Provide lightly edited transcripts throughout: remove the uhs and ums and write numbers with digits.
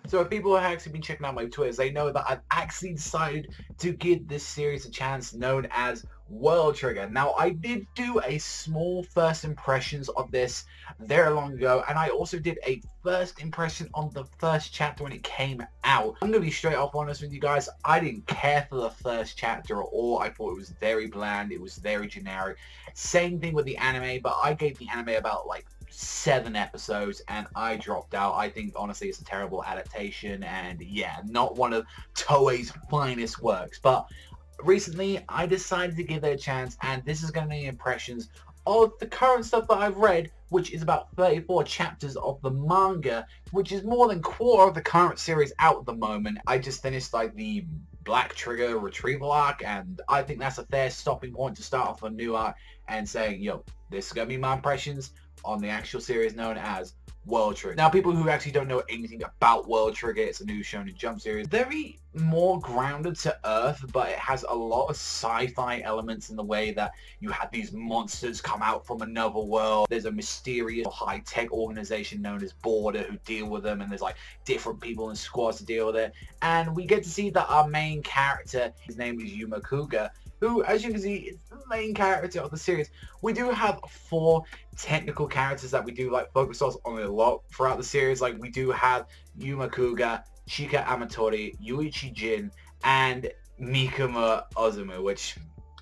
So if people have actually been checking out my Twitters, they know that I've actually decided to give this series a chance, known as World Trigger. Now, I did do a small first impressions of this very long ago, and I also did a first impression on the first chapter when it came out. I'm going to be straight up honest with you guys, I didn't care for the first chapter at all. I thought it was very bland, it was very generic. Same thing with the anime, but I gave the anime about like 7 episodes and I dropped out. I think honestly it's a terrible adaptation, and yeah, not one of Toei's finest works. But recently I decided to give it a chance, and this is going to be impressions of the current stuff that I've read, which is about 34 chapters of the manga, which is more than quarter of the current series out at the moment. I just finished like the Black Trigger retrieval arc, and I think that's a fair stopping point to start off a new arc and saying, yo, this is going to be my impressions on the actual series known as World Trigger. Now, people who actually don't know anything about World Trigger, it's a new Shounen Jump series. Very more grounded to earth, but it has a lot of sci-fi elements in the way that you have these monsters come out from another world. There's a mysterious high-tech organization known as Border who deal with them, and there's like different people and squads to deal with it. And we get to see that our main character, his name is Yuma Kuga, who, as you can see, is the main character of the series. We do have 4 technical characters that we do like focus on a lot throughout the series. Like, we do have Yuma Kuga, Chika Amatori, Yuichi Jin, and Mikuma Ozumu, which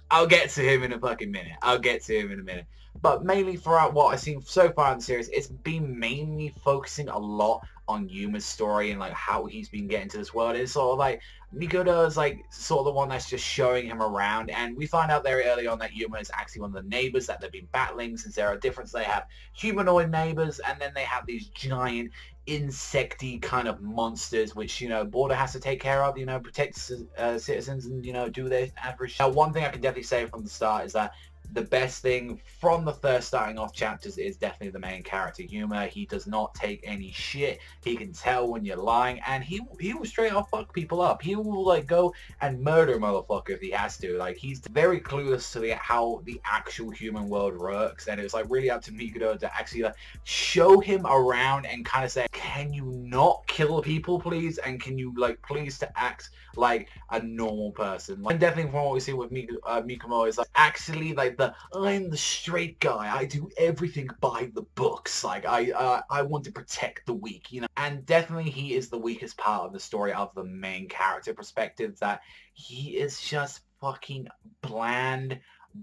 I'll get to him in a fucking minute. But mainly throughout what I've seen so far in the series, it's been mainly focusing a lot on Yuma's story and like how he's been getting to this world. It's sort of like Mikoto is like sort of the one that's just showing him around, and we find out very early on that Yuma is actually one of the neighbors that they've been battling since they're different. They have humanoid neighbors, and then they have these giant insecty kind of monsters which, you know, Border has to take care of, you know, protect citizens and, you know, do their average. Now, one thing I can definitely say from the start is that the best thing from the first starting off chapters is definitely the main character, Yuma. He does not take any shit. He can tell when you're lying, and he will straight up fuck people up. He will like go and murder a motherfucker if he has to. Like, he's very clueless to how the actual human world works, and it's like really up to Mikoto to actually like show him around and kind of say, can you not kill people please, and can you like please to act like a normal person. Like, and definitely from what we see with Mikumo is like actually like I'm the straight guy, I do everything by the books, like I want to protect the weak, you know. And definitely he is the weakest part of the story of the main character perspective, that he is just fucking bland,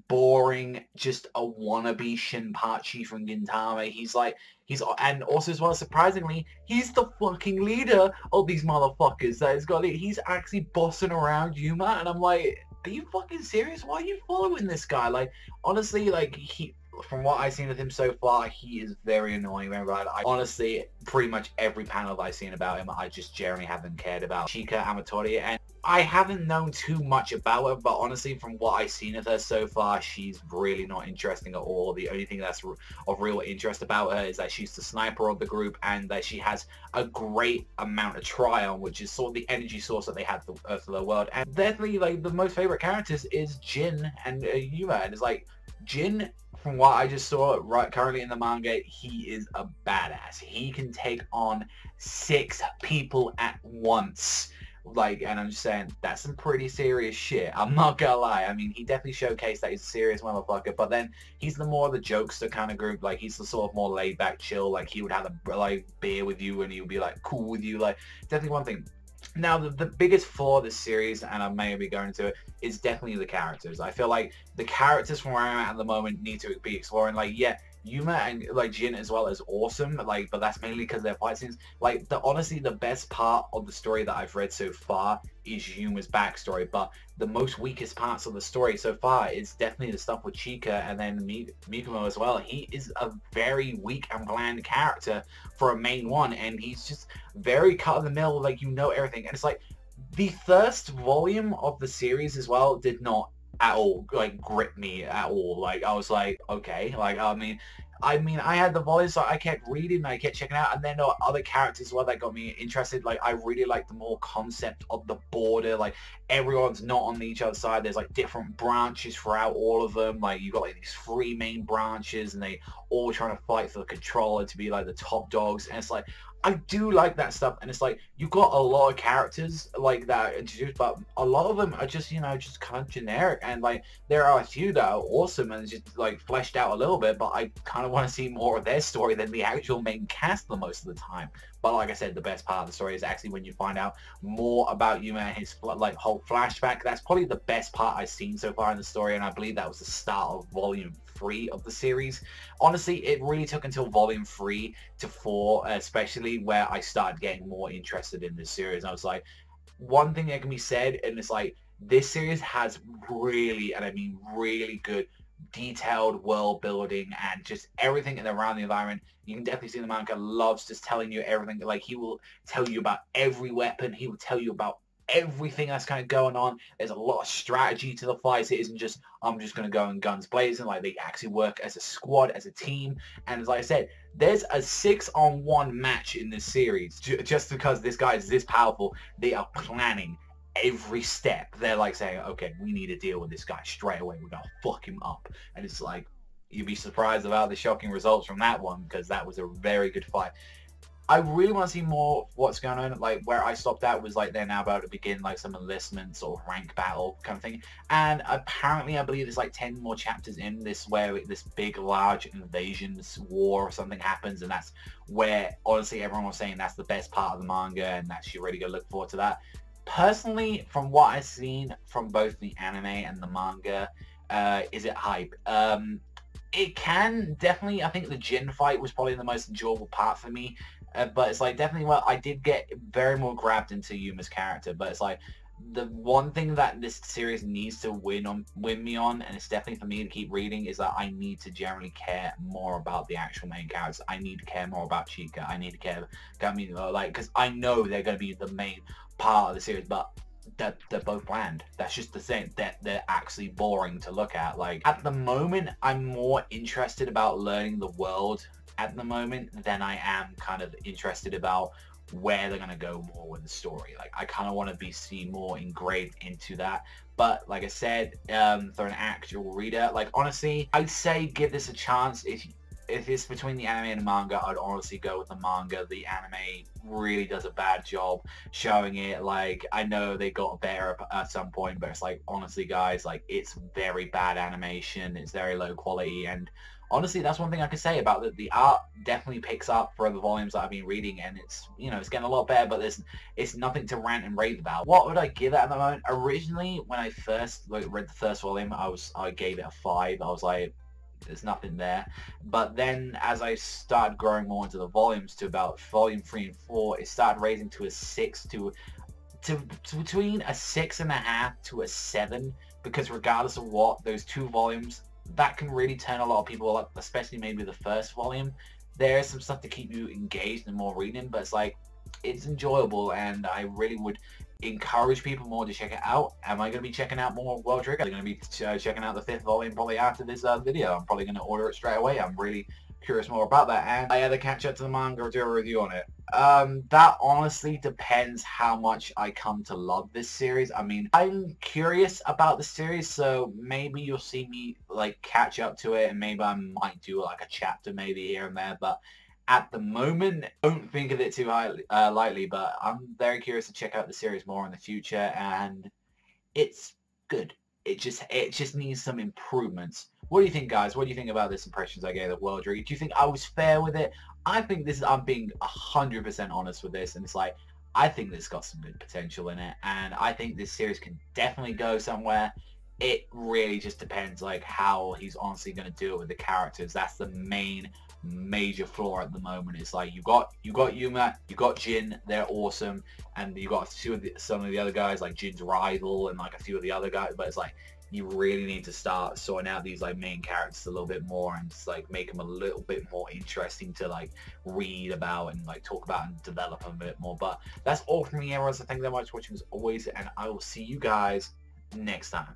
boring, just a wannabe Shinpachi from Gintama. And also as well, surprisingly, he's the fucking leader of these motherfuckers that has got it. He's actually bossing around Yuma, and I'm like, are you fucking serious? Why are you following this guy? Like, honestly, like, from what I've seen of him so far, he is very annoying. Right? Honestly, pretty much every panel that I've seen about him, I just generally haven't cared about. Chika Amatori, and I haven't known too much about her, but honestly, from what I've seen of her so far, she's really not interesting at all. The only thing that's of real interest about her is that she's the sniper of the group, and that she has a great amount of Tryon, which is sort of the energy source that they have for the world. And definitely, like, the most favorite characters is Jin and Yuma, and it's like, Jin, from what I just saw right currently in the manga, he is a badass. He can take on 6 people at once. Like, and I'm just saying, that's some pretty serious shit. I'm not gonna lie. I mean, he definitely showcased that he's a serious motherfucker, but then he's the more the jokester kind of group. Like, he's the sort of more laid back, chill. Like, he would have a like beer with you, and he would be like cool with you. Like, definitely one thing. Now, the biggest flaw of this series, and I may be going to it, is definitely the characters. I feel like the characters from where I'm at the moment need to be exploring. Like, yeah, Yuma and like Jin as well is awesome, like, but that's mainly because their fight scenes. Like, honestly, the best part of the story that I've read so far is Yuma's backstory, but the most weakest parts of the story so far is definitely the stuff with Chika and then Mikumo as well. He is a very weak and bland character for a main one, and he's just very cut in the middle, like, you know everything. And it's like, the first volume of the series as well did not at all like grip me at all. Like, I was like, okay, like, I mean I had the volume, so I kept reading, I kept checking out, and then there were other characters as well that got me interested. Like, I really like the more concept of the border, like, everyone's not on each other's side. There's like different branches throughout all of them. Like, you got like these 3 main branches, and they all trying to fight for the controller to be like the top dogs. And it's like, I do like that stuff, and it's like you've got a lot of characters like that are introduced, but a lot of them are just, you know, just kind of generic, and like there are a few that are awesome and just like fleshed out a little bit, but I kind of want to see more of their story than the actual main cast the most of the time. But like I said, the best part of the story is actually when you find out more about Yuma and his like whole flashback. That's probably the best part I've seen so far in the story, and I believe that was the start of volume 3 of the series. Honestly, it really took until volume 3 to 4, especially, where I started getting more interested in this series. I was like, one thing that can be said, and it's like, this series has really, and I mean really good detailed world building and just everything around the environment. You can definitely see the manga loves just telling you everything. Like, he will tell you about every weapon. He will tell you about everything that's kind of going on. There's a lot of strategy to the fights. It isn't just, I'm just going to go in guns blazing. Like, they actually work as a squad, as a team. And as I said, there's a 6-on-1 match in this series. Just because this guy is this powerful, they are planning every step. They're like saying, okay, we need to deal with this guy straight away. We're going to fuck him up. And it's like, you'd be surprised about the shocking results from that one, because that was a very good fight. I really want to see more of what's going on. Like, where I stopped at was like they're now about to begin like some enlistments or rank battle kind of thing. And apparently, I believe there's like 10 more chapters in this where this big, large invasions war or something happens. And that's where, honestly, everyone was saying that's the best part of the manga, and that you really go look forward to that. Personally, from what I've seen from both the anime and the manga, is it hype? It can definitely, I think the Jin fight was probably the most enjoyable part for me. But it's like, definitely, well, I did get very more grabbed into Yuma's character. But it's like, the one thing that this series needs to win me on, and it's definitely for me to keep reading, is that I need to generally care more about the actual main characters. I need to care more about Chica. I need to care, I mean, like, because I know they're going to be the main part of the series, but they're both bland. That's just the thing, that they're actually boring to look at. Like, at the moment, I'm more interested about learning the world at the moment than I am kind of interested about where they're going to go more with the story. Like, I kind of want to see more engraved into that. But like I said, for an actual reader, like, honestly, I'd say give this a chance. If it's between the anime and the manga, I'd honestly go with the manga. The anime really does a bad job showing it. Like, I know they got better at some point, but it's like, honestly, guys, like, it's very bad animation. It's very low quality, and honestly, that's one thing I could say about it. The art definitely picks up for the volumes that I've been reading, and it's, you know, it's getting a lot better, but it's nothing to rant and rave about. What would I give it at the moment? Originally, when I first read the first volume, I gave it a 5. I was like, there's nothing there. But then as I started growing more into the volumes, to about volume 3 and 4, it started raising to a 6, to between a 6.5 to a 7, because regardless of what, those 2 volumes, that can really turn a lot of people up, especially maybe the first volume. There is some stuff to keep you engaged and more reading, but it's like, it's enjoyable, and I really would encourage people more to check it out. Am I going to be checking out more World Trigger? I'm going to be checking out the 5th volume probably after this video. I'm probably going to order it straight away. I'm really curious more about that, and I either catch up to the manga or do a review on it. That honestly depends how much I come to love this series. I mean, I'm curious about the series, so maybe you'll see me like catch up to it, and maybe I might do like a chapter maybe here and there, but at the moment, don't think of it too lightly. But I'm very curious to check out the series more in the future, and it's good. It just needs some improvements. What do you think, guys? What do you think about this impressions I gave of World Trigger? Do you think I was fair with it? I think I'm being 100% honest with this, and it's like, I think this got some good potential in it, and I think this series can definitely go somewhere. It really just depends like how he's honestly going to do it with the characters. That's the major flaw at the moment. It's like, you got Yuma, you got Jin, they're awesome, and you got some of the other guys like Jin's rival and like a few of the other guys, but it's like, you really need to start sorting out these like main characters a little bit more, and just like make them a little bit more interesting to like read about and like talk about and develop them a bit more. But that's all from me, everyone, so thank you very much for watching as always, and I will see you guys next time.